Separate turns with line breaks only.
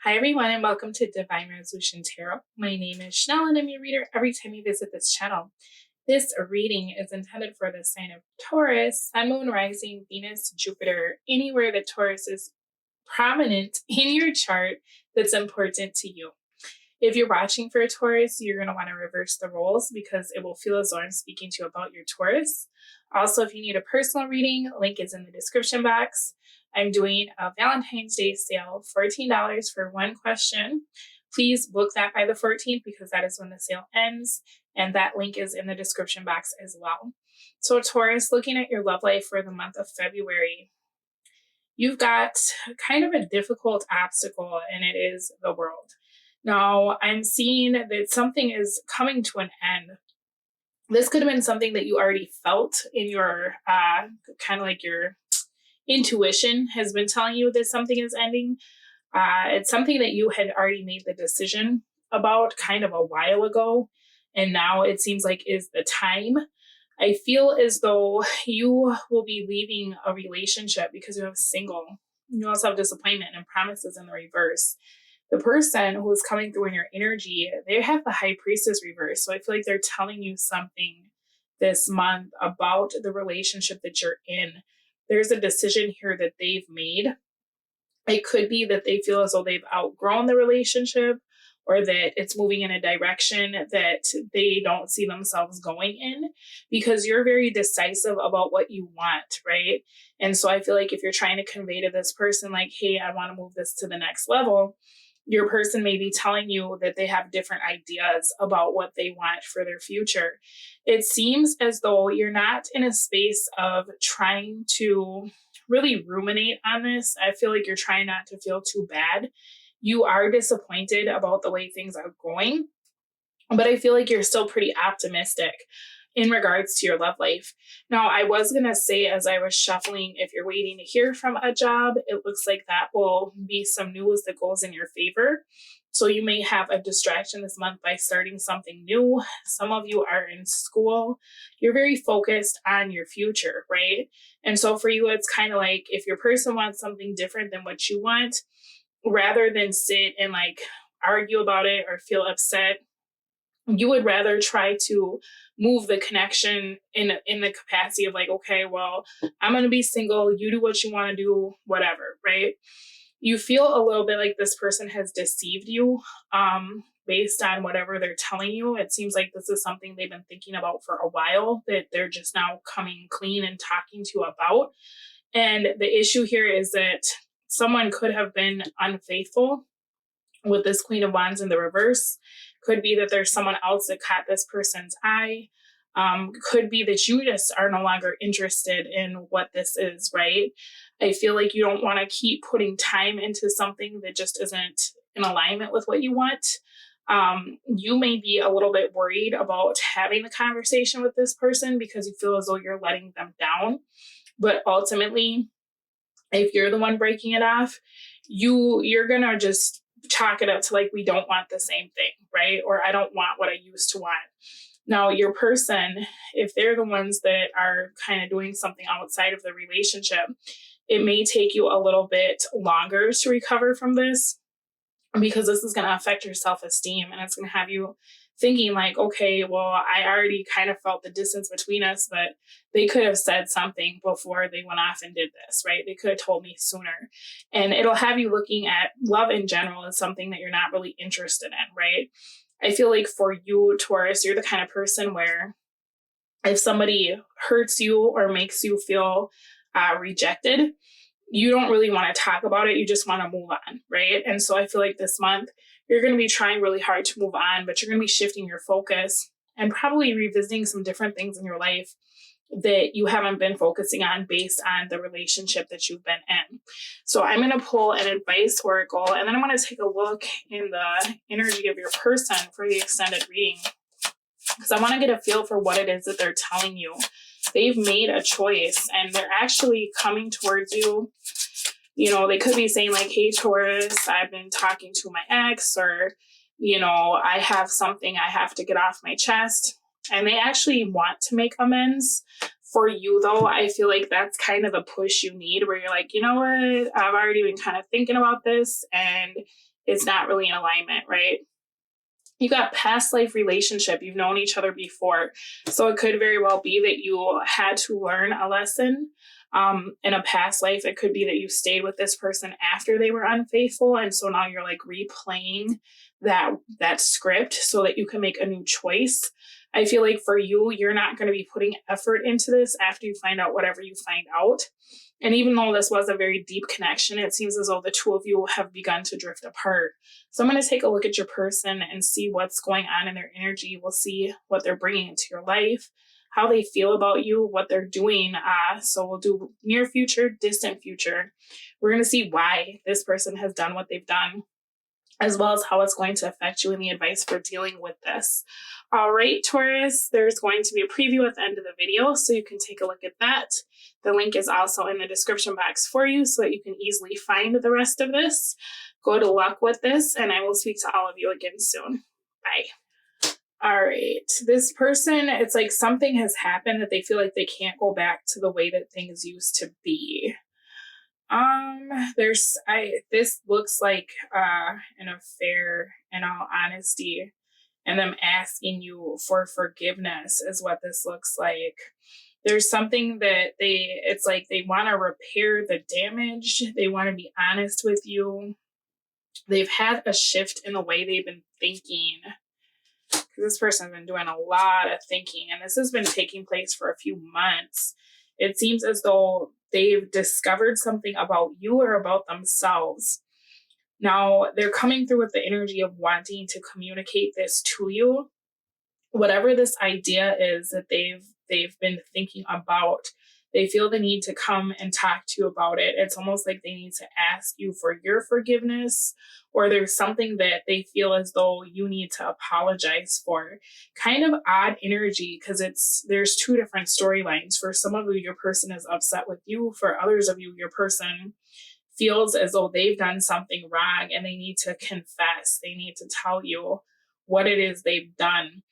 Hi, everyone, and welcome to Divine Resolution Tarot. My name is Chanel, and I'm your reader every time you visit this channel. This reading is intended for the sign of Taurus, Sun, Moon, Rising, Venus, Jupiter, anywhere that Taurus is prominent in your chart that's important to you. If you're watching for a Taurus, you're going to want to reverse the roles because it will feel as though I'm speaking to you about your Taurus. Also, if you need a personal reading, link is in the description box. I'm doing a Valentines Day Sale, $14 for one question. Please book that by the 14th because that is when the sale ends, and that link is in the description box as well. So Taurus, looking at your love life for the month of February, you've got kind of a difficult obstacle, and it is the world. Now, I'm seeing that something is coming to an end. This could have been something that you already felt in your kind of like your intuition has been telling you that something is ending. It's something that you had already made the decision about kind of a while ago, and now it seems like is the time. I feel as though you will be leaving a relationship because you have single. You also have disappointment and promises in the reverse. The person who is coming through in your energy, they have the High Priestess reverse. So I feel like they're telling you something this month about the relationship that you're in. There's a decision here that they've made. It could be that they feel as though they've outgrown the relationship, or that it's moving in a direction that they don't see themselves going in, because you're very decisive about what you want, right? And so I feel like if you're trying to convey to this person, like, hey, I want to move this to the next level, your person may be telling you that they have different ideas about what they want for their future. It seems as though you're not in a space of trying to really ruminate on this. I feel like you're trying not to feel too bad. You are disappointed about the way things are going, but I feel like you're still pretty optimistic in regards to your love life. Now, I was going to say, as I was shuffling, if you're waiting to hear from a job, it looks like that will be some news that goes in your favor. So you may have a distraction this month by starting something new. Some of you are in school. You're very focused on your future, right? And so for you, it's kind of like if your person wants something different than what you want, rather than sit and like argue about it or feel upset, you would rather try to move the connection in the capacity of like, okay, well, I'm going to be single. You do what you want to do, whatever, right? You feel a little bit like this person has deceived you based on whatever they're telling you. It seems like this is something they've been thinking about for a while, that they're just now coming clean and talking to you about. And the issue here is that someone could have been unfaithful with this Queen of Wands in the reverse. Could be that there's someone else that caught this person's eye. Could be that you just are no longer interested in what this is, right? I feel like you don't want to keep putting time into something that just isn't in alignment with what you want. You may be a little bit worried about having the conversation with this person because you feel as though you're letting them down. But ultimately, if you're the one breaking it off, you're going to just chalk it up to like, we don't want the same thing, right? Or I don't want what I used to want. Now, your person, if they're the ones that are kind of doing something outside of the relationship, it may take you a little bit longer to recover from this, because this is going to affect your self-esteem, and it's going to have you thinking like, okay, well, I already kind of felt the distance between us, but they could have said something before they went off and did this, right? They could have told me sooner. And it'll have you looking at love in general as something that you're not really interested in, right? I feel like for you, Taurus, you're the kind of person where if somebody hurts you or makes you feel rejected, you don't really want to talk about it. You just want to move on, right? And so I feel like this month, you're going to be trying really hard to move on, but you're going to be shifting your focus and probably revisiting some different things in your life that you haven't been focusing on based on the relationship that you've been in. So I'm going to pull an advice oracle, and then I'm going to take a look in the energy of your person for the extended reading, because I want to get a feel for what it is that they're telling you. They've made a choice and they're actually coming towards you. You know, they could be saying like, hey, Taurus, I've been talking to my ex, or, you know, I have something I have to get off my chest. And they actually want to make amends. For you, though, I feel like that's kind of the push you need, where you're like, you know what, I've already been kind of thinking about this, and is not really in alignment, right? You got past life relationship. You've known each other before. So it could very well be that you had to learn a lesson in a past life. It could be that you stayed with this person after they were unfaithful. And so now you're like replaying that script so that you can make a new choice. I feel like for you, you're not going to be putting effort into this after you find out whatever you find out. And even though this was a very deep connection, it seems as though the two of you have begun to drift apart. So I'm going to take a look at your person and see what's going on in their energy. We'll see what they're bringing into your life, how they feel about you, what they're doing. So we'll do near future, distant future. We're going to see why this person has done what they've done, as well as how it's going to affect you and the advice for dealing with this. All right, Taurus, there's going to be a preview at the end of the video, so you can take a look at that. The link is also in the description box for you so that you can easily find the rest of this. Good luck with this, and I will speak to all of you again soon. Bye. All right, this person, it's like something has happened that they feel like they can't go back to the way that things used to be. This looks like an affair, in all honesty, and them asking you for forgiveness is what this looks like. There's something that it's like they want to repair the damage. They want to be honest with you. They've had a shift in the way they've been thinking. This person's been doing a lot of thinking, and this has been taking place for a few months. It seems as though they've discovered something about you or about themselves. Now, they're coming through with the energy of wanting to communicate this to you. Whatever this idea is that they've been thinking about, they feel the need to come and talk to you about it. It's almost like they need to ask you for your forgiveness, or there's something that they feel as though you need to apologize for. Kind of odd energy, because there's two different storylines. For some of you, your person is upset with you. For others of you, your person feels as though they've done something wrong and they need to confess. They need to tell you what it is they've done.